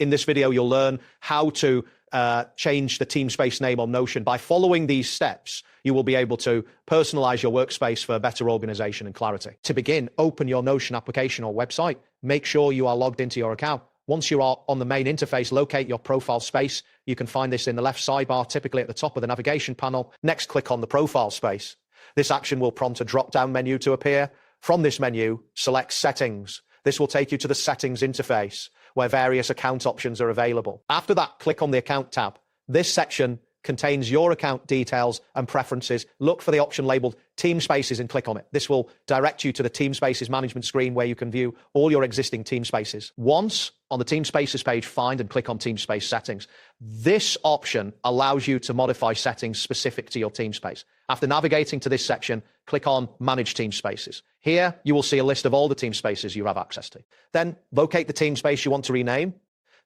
In this video, you'll learn how to change the Teamspace name on Notion. By following these steps, you will be able to personalize your workspace for better organization and clarity. To begin, open your Notion application or website. Make sure you are logged into your account. Once you are on the main interface, locate your profile space. You can find this in the left sidebar, typically at the top of the navigation panel. Next, click on the profile space. This action will prompt a drop-down menu to appear. From this menu, select Settings. This will take you to the Settings interface, where various account options are available. After that, click on the Account tab. This section contains your account details and preferences. Look for the option labeled Teamspaces and click on it. This will direct you to the Teamspaces management screen where you can view all your existing Teamspaces. Once on the Teamspaces page, find and click on Teamspace settings. This option allows you to modify settings specific to your Teamspace. After navigating to this section, click on Manage Teamspaces. Here, you will see a list of all the Teamspaces you have access to. Then, locate the Teamspace you want to rename.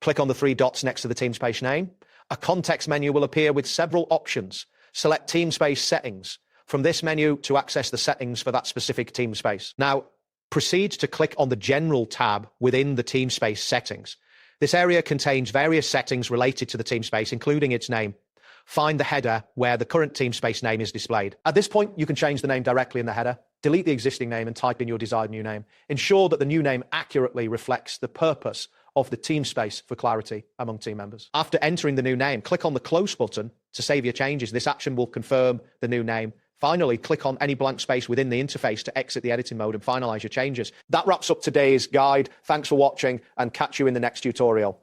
Click on the three dots next to the Teamspace name. A context menu will appear with several options. Select Teamspace Settings from this menu to access the settings for that specific Teamspace. Now, proceed to click on the General tab within the Teamspace settings. This area contains various settings related to the Teamspace, including its name. Find the header where the current Teamspace name is displayed. At this point, you can change the name directly in the header, delete the existing name and type in your desired new name. Ensure that the new name accurately reflects the purpose of the Teamspace for clarity among team members. After entering the new name, click on the Close button to save your changes. This action will confirm the new name. Finally, click on any blank space within the interface to exit the editing mode and finalize your changes. That wraps up today's guide. Thanks for watching and catch you in the next tutorial.